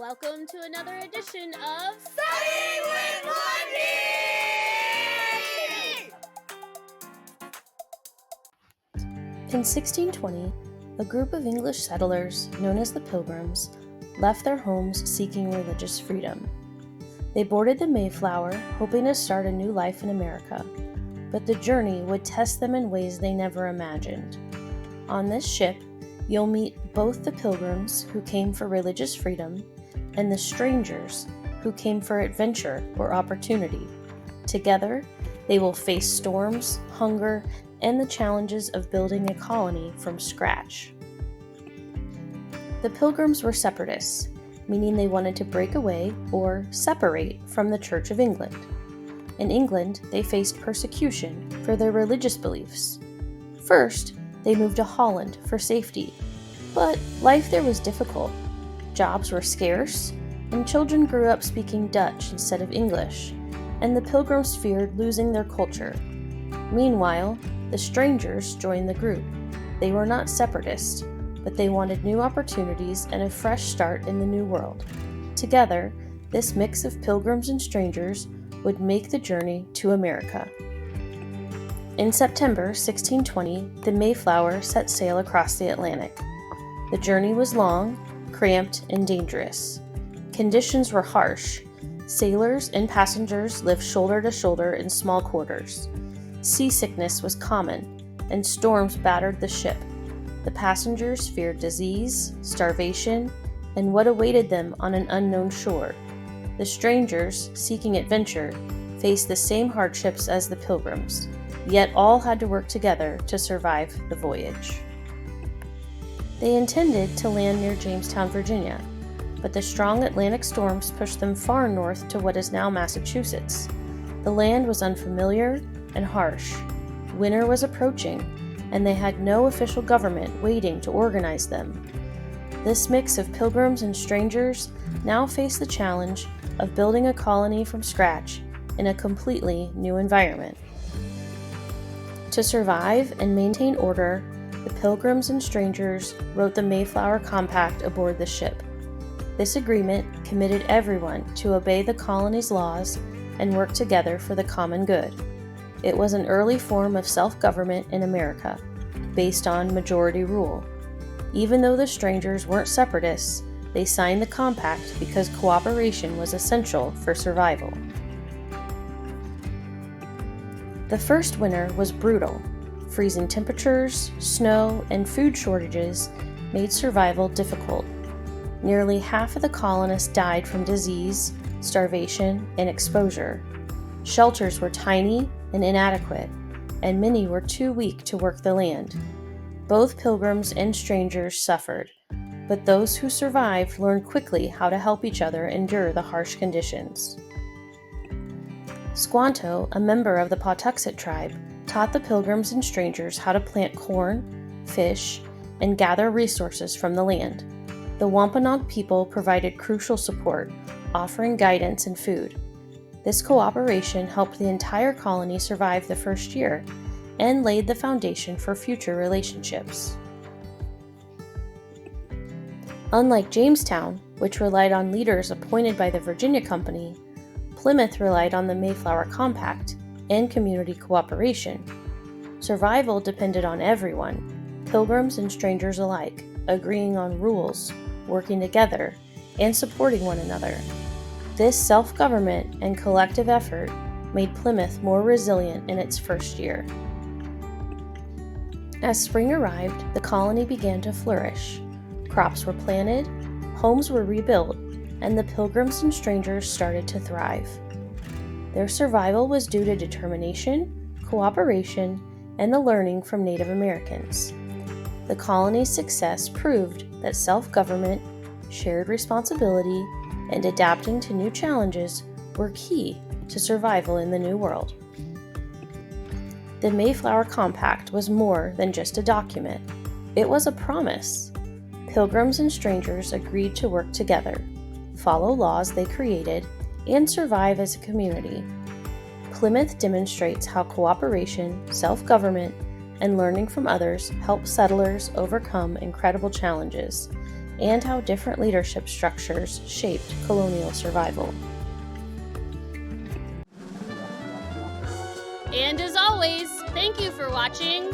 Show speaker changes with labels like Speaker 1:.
Speaker 1: Welcome to another edition of
Speaker 2: Study with Lundy!
Speaker 3: In 1620, a group of English settlers, known as the Pilgrims, left their homes seeking religious freedom. They boarded the Mayflower, hoping to start a new life in America, but the journey would test them in ways they never imagined. On this ship, you'll meet both the Pilgrims, who came for religious freedom, and the strangers, who came for adventure or opportunity. Together, they will face storms, hunger, and the challenges of building a colony from scratch. The Pilgrims were separatists, meaning they wanted to break away or separate from the Church of England. In England, they faced persecution for their religious beliefs. First, they moved to Holland for safety, but life there was difficult. Jobs were scarce, and children grew up speaking Dutch instead of English, and the Pilgrims feared losing their culture. Meanwhile, the strangers joined the group. They were not separatists, but they wanted new opportunities and a fresh start in the New World. Together, this mix of pilgrims and strangers would make the journey to America. In September 1620, the Mayflower set sail across the Atlantic. The journey was long, cramped, and dangerous. Conditions were harsh. Sailors and passengers lived shoulder to shoulder in small quarters. Seasickness was common, and storms battered the ship. The passengers feared disease, starvation, and what awaited them on an unknown shore. The strangers, seeking adventure, faced the same hardships as the Pilgrims, yet all had to work together to survive the voyage. They intended to land near Jamestown, Virginia, but the strong Atlantic storms pushed them far north to what is now Massachusetts. The land was unfamiliar and harsh. Winter was approaching, and they had no official government waiting to organize them. This mix of pilgrims and strangers now faced the challenge of building a colony from scratch in a completely new environment. To survive and maintain order, the Pilgrims and strangers wrote the Mayflower Compact aboard the ship. This agreement committed everyone to obey the colony's laws and work together for the common good. It was an early form of self-government in America, based on majority rule. Even though the strangers weren't separatists, they signed the compact because cooperation was essential for survival. The first winter was brutal. Freezing temperatures, snow, and food shortages made survival difficult. Nearly half of the colonists died from disease, starvation, and exposure. Shelters were tiny and inadequate, and many were too weak to work the land. Both pilgrims and strangers suffered, but those who survived learned quickly how to help each other endure the harsh conditions. Squanto, a member of the Pawtuxet tribe, taught the pilgrims and strangers how to plant corn, fish, and gather resources from the land. The Wampanoag people provided crucial support, offering guidance and food. This cooperation helped the entire colony survive the first year and laid the foundation for future relationships. Unlike Jamestown, which relied on leaders appointed by the Virginia Company, Plymouth relied on the Mayflower Compact and community cooperation. Survival depended on everyone, pilgrims and strangers alike, agreeing on rules, working together, and supporting one another. This self-government and collective effort made Plymouth more resilient in its first year. As spring arrived, the colony began to flourish. Crops were planted, homes were rebuilt, and the pilgrims and strangers started to thrive. Their survival was due to determination, cooperation, and the learning from Native Americans. The colony's success proved that self-government, shared responsibility, and adapting to new challenges were key to survival in the New World. The Mayflower Compact was more than just a document. It was a promise. Pilgrims and strangers agreed to work together, follow laws they created, and survive as a community. Plymouth demonstrates how cooperation, self-government, and learning from others help settlers overcome incredible challenges and how different leadership structures shaped colonial survival.
Speaker 1: And as always, thank you for watching